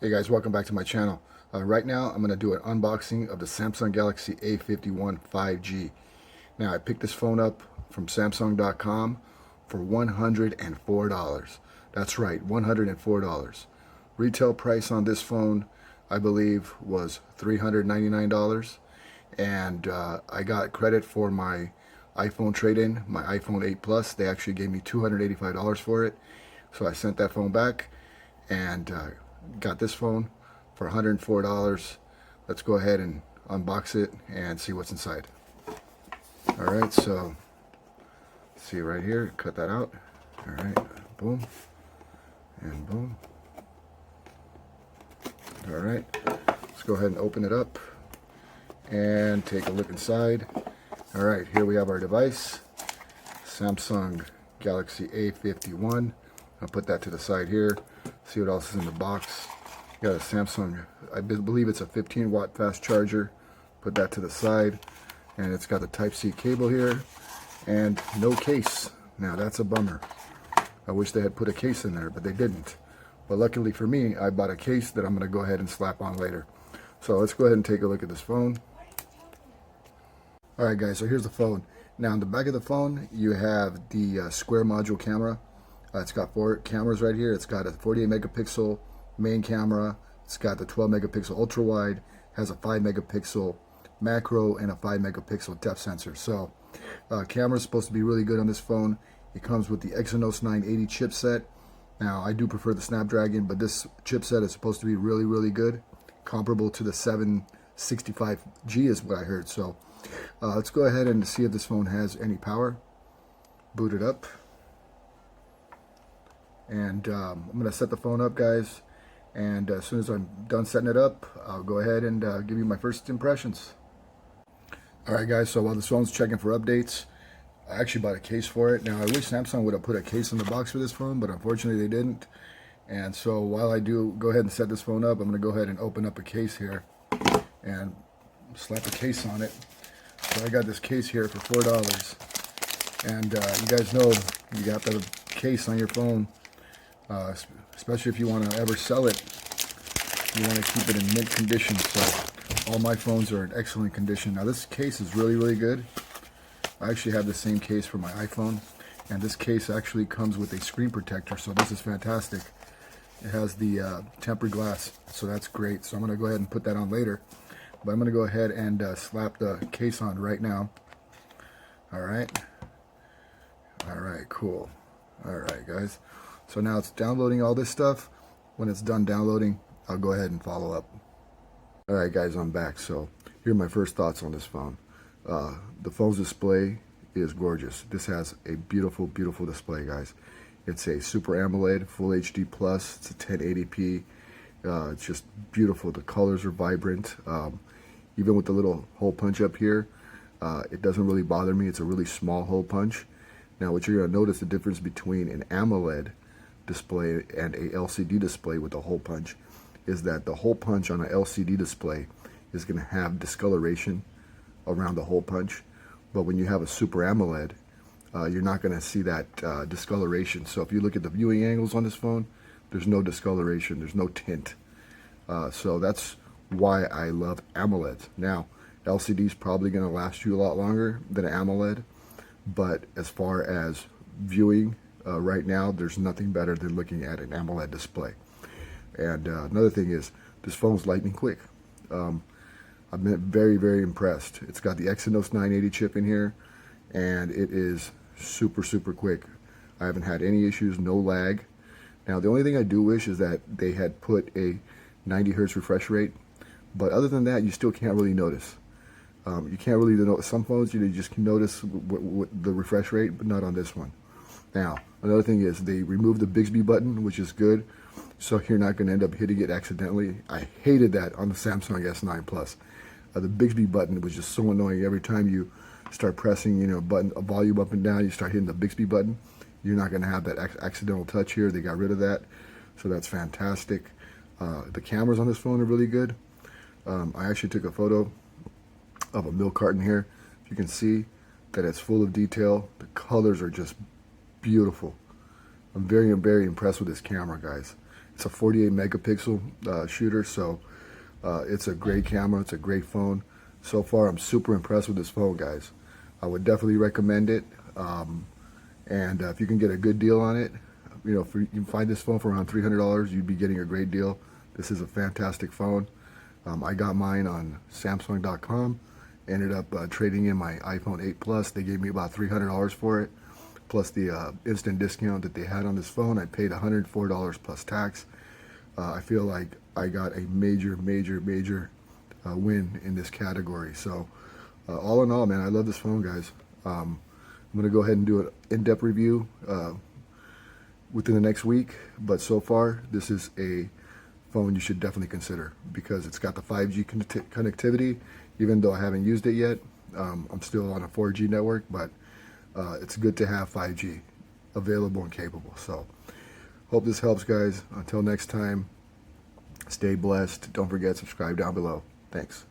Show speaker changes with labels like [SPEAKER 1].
[SPEAKER 1] Hey guys, welcome back to my channel. Right now I'm going to do an unboxing of the Samsung Galaxy A51 5G. Now I picked this phone up from Samsung.com for $104. That's right, $104. Retail price on this phone I believe was $399, and I got credit for my iPhone trade-in, my iPhone 8 Plus. They actually gave me $285 for it, so I sent that phone back and got this phone for $104. Let's go ahead and unbox it and see what's inside. Alright, so see right here, cut that out. Alright, boom and boom. Alright, let's go ahead and open it up and take a look inside. Alright, here we have our device, Samsung Galaxy A51. I'll put that to the side here. See what else is in the box. Got a Samsung, I believe it's a 15-watt fast charger. Put that to the side. And it's got the Type-C cable here. And no case. Now that's a bummer. I wish they had put a case in there, but they didn't. But luckily for me, I bought a case that I'm going to go ahead and slap on later. So let's go ahead and take a look at this phone. Alright guys, so here's the phone. Now on the back of the phone, you have the square module camera. It's got 4 cameras right here. It's got a 48 megapixel main camera. It's got the 12 megapixel ultra wide, has a 5 megapixel macro, and a 5 megapixel depth sensor. So camera is supposed to be really good on this phone. It comes with the Exynos 980 chipset. Now I do prefer the Snapdragon, but this chipset is supposed to be really, really good, comparable to the 765G is what I heard. So let's go ahead and see if this phone has any power. Boot it up. And I'm going to set the phone up, guys, and as soon as I'm done setting it up, I'll go ahead and give you my first impressions. Alright guys, so while this phone's checking for updates, I actually bought a case for it. Now I wish Samsung would have put a case in the box for this phone, but unfortunately they didn't. And so while I do go ahead and set this phone up, I'm going to go ahead and open up a case here and slap a case on it. So I got this case here for $4. And you guys know you got the case on your phone. Especially if you want to ever sell it, you want to keep it in mint condition. So all my phones are in excellent condition. Now this case is really, really good. I actually have the same case for my iPhone, and this case actually comes with a screen protector, so this is fantastic. It has the tempered glass, so that's great. So I'm going to go ahead and put that on later, but I'm going to go ahead and slap the case on right now. Alright, cool. Alright guys, so now it's downloading all this stuff. When it's done downloading, I'll go ahead and follow up. Alright guys, I'm back. So here are my first thoughts on this phone. The phone's display is gorgeous. This has a beautiful, beautiful display, guys. It's a Super AMOLED, Full HD Plus. It's a 1080p. It's just beautiful. The colors are vibrant. Even with the little hole punch up here, it doesn't really bother me. It's a really small hole punch. Now what you're going to notice the difference between an AMOLED display and a LCD display with the hole punch is that the hole punch on an LCD display is going to have discoloration around the hole punch, but when you have a Super AMOLED, you're not going to see that discoloration. So if you look at the viewing angles on this phone, there's no discoloration, there's no tint. So that's why I love AMOLEDs. Now LCD is probably going to last you a lot longer than an AMOLED, but as far as viewing right now, there's nothing better than looking at an AMOLED display. And another thing is, this phone's lightning quick. I've been very, very impressed. It's got the Exynos 980 chip in here, and it is super, super quick. I haven't had any issues, no lag. Now, the only thing I do wish is that they had put a 90 hertz refresh rate, but other than that, you still can't really notice. You can't really notice. Some phones you just can notice the refresh rate, but not on this one. Now, another thing is they removed the Bixby button, which is good, so you're not going to end up hitting it accidentally. I hated that on the Samsung S9 Plus. The Bixby button was just so annoying. Every time you start pressing, a volume up and down, you start hitting the Bixby button. You're not going to have that accidental touch here. They got rid of that, so that's fantastic. The cameras on this phone are really good. I actually took a photo of a milk carton here. You can see that it's full of detail. The colors are just beautiful. I'm very, very impressed with this camera, guys. It's a 48 megapixel shooter, so it's a great camera. It's a great phone. So far, I'm super impressed with this phone, guys. I would definitely recommend it. And if you can get a good deal on it, you know, you can find this phone for around $300, you'd be getting a great deal. This is a fantastic phone. I got mine on Samsung.com. Ended up trading in my iPhone 8 Plus. They gave me about $300 for it, plus the instant discount that they had on this phone. I paid $104 plus tax. I feel like I got a major win in this category. So all in all, man, I love this phone, guys. I'm going to go ahead and do an in-depth review within the next week. But so far, this is a phone you should definitely consider because it's got the 5G connectivity. Even though I haven't used it yet, I'm still on a 4G network, but it's good to have 5G available and capable. So hope this helps, guys. Until next time, stay blessed. Don't forget, subscribe down below. Thanks.